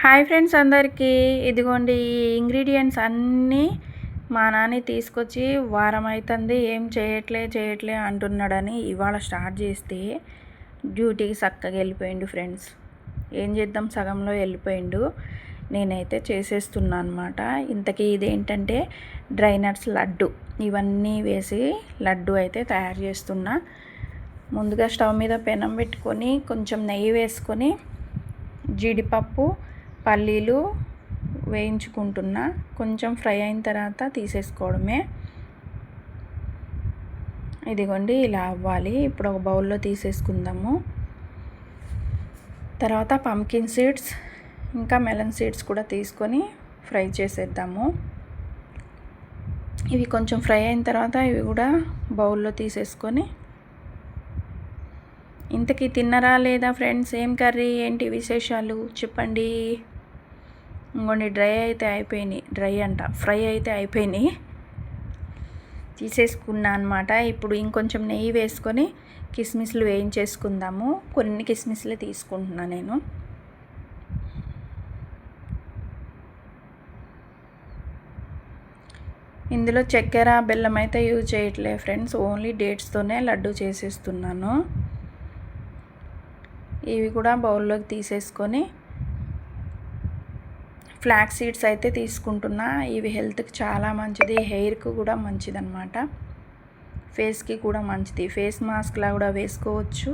Hi friends అందరికీ. ఇదిగోండి ఈ ఇంగ్రీడియంట్స్ అన్నీ మా నాన్న తీసుకొచ్చి వారం అవుతుంది ఏం చేయట్లే అంటున్నాడని ఇవాళ స్టార్ట్ చేస్తే డ్యూటీకి చక్కగా వెళ్ళిపోయిండు ఫ్రెండ్స్. ఏం చేద్దాం, సగంలో వెళ్ళిపోయిండు. నేనైతే చేసేస్తున్నా అనమాట. ఇంతకీ ఇదేంటంటే డ్రై నట్స్ లడ్డు, ఇవన్నీ వేసి లడ్డు అయితే తయారు చేస్తున్నా. ముందుగా స్టవ్ మీద పెనం పెట్టుకొని కొంచెం నెయ్యి వేసుకొని జీడిపప్పు పల్లీలు వేయించుకుంటున్నా. కొంచెం ఫ్రై అయిన తర్వాత తీసేసుకోవడమే. ఇదిగోండి ఇలా అవ్వాలి. ఇప్పుడు ఒక బౌల్లో తీసేసుకుందాము. తర్వాత పంకిన్ సీడ్స్ ఇంకా మెలన్ సీడ్స్ కూడా తీసుకొని ఫ్రై చేసేద్దాము. ఇవి కొంచెం ఫ్రై అయిన తర్వాత ఇవి కూడా బౌల్లో తీసేసుకొని. ఇంతకీ తిన్నరా లేదా ఫ్రెండ్స్? ఏం కర్రీ, ఏంటి విశేషాలు చెప్పండి. ఇంకోండి ఫ్రై అయితే అయిపోయినాయి, తీసేసుకున్నా అనమాట. ఇప్పుడు ఇంకొంచెం నెయ్యి వేసుకొని కిస్మిస్లు వేయించేసుకుందాము. కొన్ని కిస్మిస్లే తీసుకుంటున్నా నేను. ఇందులో చక్కెర బెల్లం అయితే యూజ్ చేయట్లే ఫ్రెండ్స్, ఓన్లీ డేట్స్తోనే లడ్డు చేసేస్తున్నాను. ఇవి కూడా బౌల్లోకి తీసేసుకొని ఫ్లాక్స్ సీడ్స్ అయితే తీసుకుంటున్నా. ఇవి హెల్త్కి చాలా మంచిది, హెయిర్కి కూడా మంచిది అనమాట, ఫేస్కి కూడా మంచిది. ఫేస్ మాస్క్లా కూడా వేసుకోవచ్చు.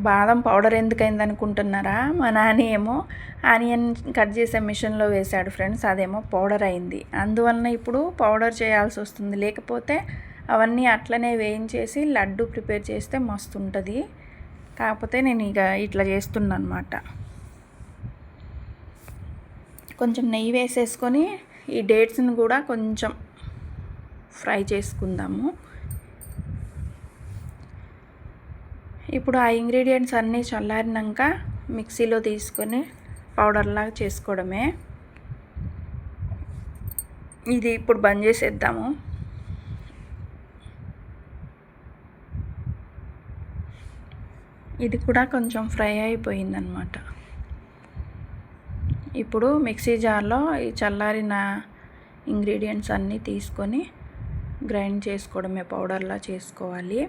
బాదం పౌడర్ ఎందుకైంది అనుకుంటున్నారా? మా నాని ఏమో ఆనియన్ కట్ చేసే మిషన్లో వేశాడు ఫ్రెండ్స్, అదేమో పౌడర్ అయింది. అందువలన ఇప్పుడు పౌడర్ చేయాల్సి వస్తుంది. లేకపోతే అవన్నీ అట్లనే వేయించేసి లడ్డు ప్రిపేర్ చేస్తే మస్తు ఉంటుంది. కాకపోతే నేను ఇక ఇట్లా చేస్తున్నా అనమాట. కొంచెం నెయ్యి వేసేసుకొని ఈ డేట్స్ని కూడా కొంచెం ఫ్రై చేసుకుందాము. ఇప్పుడు ఆ ఇంగ్రీడియంట్స్ అన్నీ చల్లారినాక మిక్సీలో తీసుకొని పౌడర్లాగా చేసుకోవడమే. ఇది ఇప్పుడు బంద్ చేసేద్దాము. ఇది కూడా కొంచెం ఫ్రై అయిపోయిందనమాట. ఇప్పుడు మిక్సీ జార్లో ఈ చల్లారిన ఇంగ్రీడియంట్స్ అన్నీ తీసుకొని గ్రైండ్ చేసుకోవడమే, పౌడర్లా చేసుకోవాలి.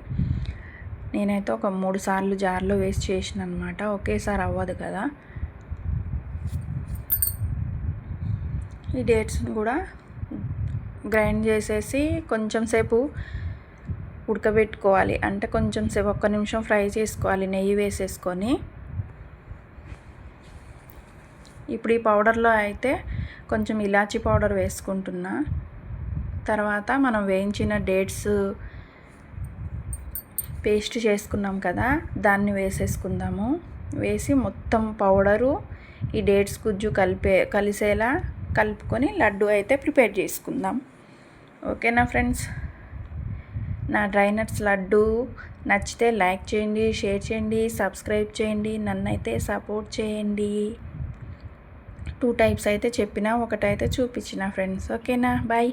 నేనైతే ఒక 3 సార్లు జార్లో వేసి చేసిన అనమాట, ఒకేసారి అవ్వదు కదా. ఈ డేట్స్ని కూడా గ్రైండ్ చేసేసి కొంచెం సేపు ఉడకబెట్టుకోవాలి. అంటే కొంచెం సేపు 1 నిమిషం ఫ్రై చేసుకోవాలి నెయ్యి వేసేసుకొని. ఇప్పుడు ఈ పౌడర్లో అయితే కొంచెం ఇలాచీ పౌడర్ వేసుకుంటున్నా. తర్వాత మనం వేయించిన డేట్స్ పేస్ట్ చేసుకున్నాం కదా, దాన్ని వేసేసుకుందాము. వేసి మొత్తం పౌడరు ఈ డేట్స్ గుజ్జు కలిసేలా కలుపుకొని లడ్డు అయితే ప్రిపేర్ చేసుకుందాం. ఓకేనా ఫ్రెండ్స్? నా డ్రై నట్స్ లడ్డు నచ్చితే లైక్ చేయండి, షేర్ చేయండి, సబ్స్క్రైబ్ చేయండి, నన్నైతే సపోర్ట్ చేయండి. 2 టైప్స్ అయితే చెప్పిన, ఒకటైతే చూపించిన ఫ్రెండ్స్. ఓకేనా? బాయ్.